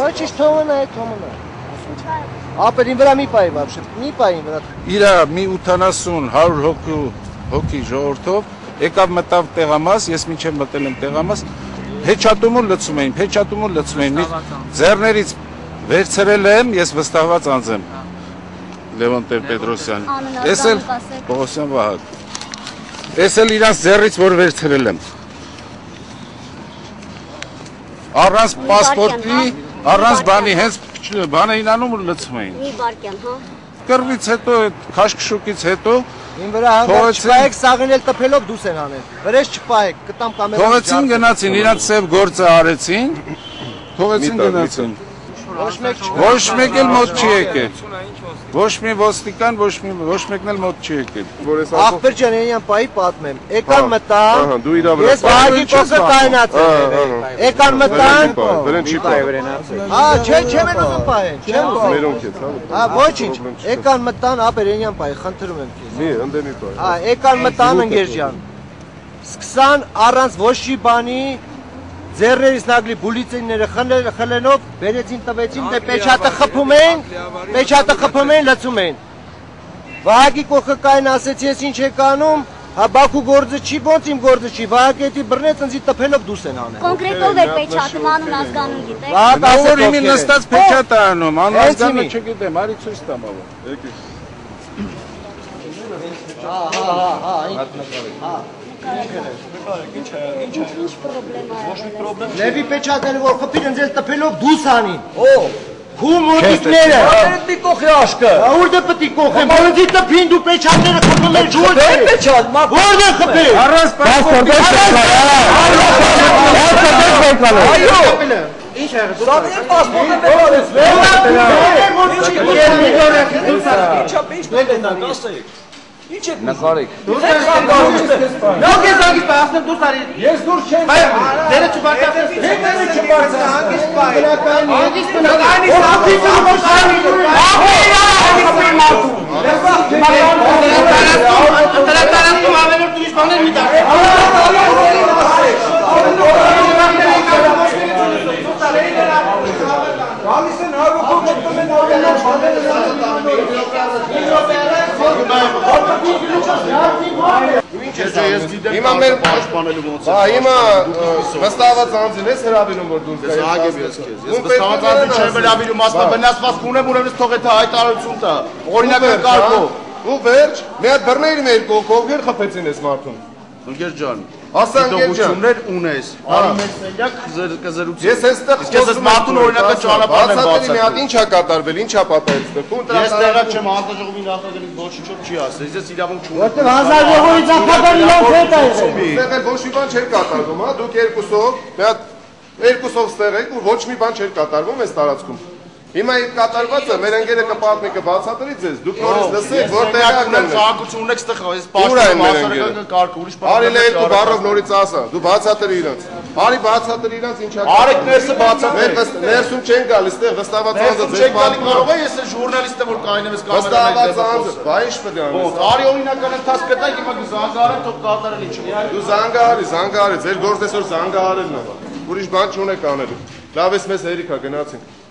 Очень թոմնա, թոմնա։ Ապերին վրա մի պայի вообще, մի պային վրա։ Իրա մի 80-100 հոգի ժողովրդով եկավ մտավ տեղամաս, ես մինչև մտել եմ տեղամաս, փեչատումու լցում էին, ձեռներից վերցրել եմ, ես վստահված անձ եմ։ Լևոն Տեր-Պետրոսյան։ Ես էլ Պողոսյան Վահագ։ Ես էլ իրանց ձեռից որ վերցրել եմ։ Առանց պասպորտի, առանց բանի, հենց բան էին անում ու լցում էին։ Մի վարկյան, հա։ Կռվից հետո, քաշքշուկից հետո Ին վրա հանգած չպայեք, սաղին էլ տպելով դուս են անել։ Վրես չպայեք, կտամ կամերան։ Թողեցին գնացին, իրանց սև գործը արեցին, թողեցին գնացին։ Ոչ մեկ էլ մոտ չի եկել։ Ոչ մի ոստիկան, ոչ մեկն էլ մոտ չի եկել։ Ախպեր ջան, այնյան պայի պատմեմ։ Էկան մտան, ես վահագի կողքը կայնացել եմ։ Էկան մտան, հա, չեմ են ուզում պահեն, չեմ ուզում։ Հա, ոչինչ, էկան մտան, ապեր այնյան պայի, խնդրում եմ քեզ։ Մի, ընդեմի պայի։ Հա, էկան մտան ընկեր ջան։ Սկսան առանց ոչ մի բանի ձեռներից նագլի բուլիցինները խլելով բերեցին տվեցին, դե պեչատը խփում էին, լցում էին։ Վահագի կողքը կային ասեցի, ես ինչ եք անում, հա Բաքու գործը չի, ոնց իմ գործը չի, Վահագի հետի բռնեց ընձի տփելով դուս են անել։ Կոնկրետով է պեչատում անուն ազգանուն գիտեք։ Որ իմի նստած պեչատ է անում, անուն ազգանը չգիտեմ, արի ցույց տամ ավո։ Լևի պեչատները որ խփին ընձել տփելով դուս անին։ Քու մոտիկները։ Պետք կողի աշկը։ Ուր դե պետք կողի։ Մոտի տփին դու պեչատները խփում ես ջուր։ Պեչատ, ո՞ր դե խփի։ Առանց պասպորտի։ Այո։ Ինչ է եղել։ Սա պասպորտը բերել։ Ինչ եք նկարեք։ Դուք եք զանգի պահասնեմ դուս արի։ Ես դուր չեմ։ Դերը չբարձրացնես։ Դերը չբարձրացնես։ Հանգիստ պայ։ Հանգիստ բնականի Տրատարատում ավելոր դուրիշ բաներ մի դար։ Գալիս են հագոքով մտնում են ավելոր Հիմա մեր պաշտպանելու ոնց է։ Հա, հիմա վստահված անձին ես հրավիրում որ դու գայես։ Ահագև ես քեզ։ Ես վստահված անձին չեմ հրավիրում, ասում վնասված կունեմ, ուրեմն թող այդ հայտարարություն տա։ Օրինակի կարգով։ Ու վերջ, մի հատ բռներ մեր կողքեր խփեցին այս մարդուն։ Ընկեր ջան, դիտողություններ ունես։ Արի մեծ սենյակ կզրուցի։ Ես այստեղ քեզ մարդուն օրինակը ճանապարհն եմ բացատրում։ Ինչ է կատարվել, ինչ է պատահել այստեղ։ Ես տեղակ չեմ հանձնաժողովի նախագծից ոչինչ չի ասել։ Ես իրավունք չունեմ։ Որտեղ հանձնաժողովի նախագծը իրավունք հետ է։ Այստեղ էլ ոչ մի բան չէր կատարվում, հա, դուք երկուսով ստեղ եք ու ոչ մի բան չէր կատարվում այս տարածքում։ Հիմա այդ կատարվածը մեր ընկերը կպատմի կբացատրի ձեզ, դուք նորից լսեք, որտեղ ակնեն ծաղկություն ունեք ստեղ, այս պաշտոնը մասնակցական կարգը ուրիշ բան։ Արի լեյք ու բառով նորից ասա, դու բացատրի իրենց։ Արի բացատրի իրենց ինչա։ Արեք ներսը բացատրի։ Ներսում չեն գալիս, ստեղ վստահված անձը ձեզ բանի կարող է, ես ժուրնալիստ եմ որ կայնեմ ես կամերան այդ անձը։ Բա ինչ պետք է անես։ Արի օրինական ընթաց կտակ հիմա զանգարեն թող կատարել ինչ։ Դու զանգարի, ձեր գործն այսօր զանգարելն է։ Ուրիշ բան չունեք անելու։ Լավ էս մեզ հերիքա գնացինք։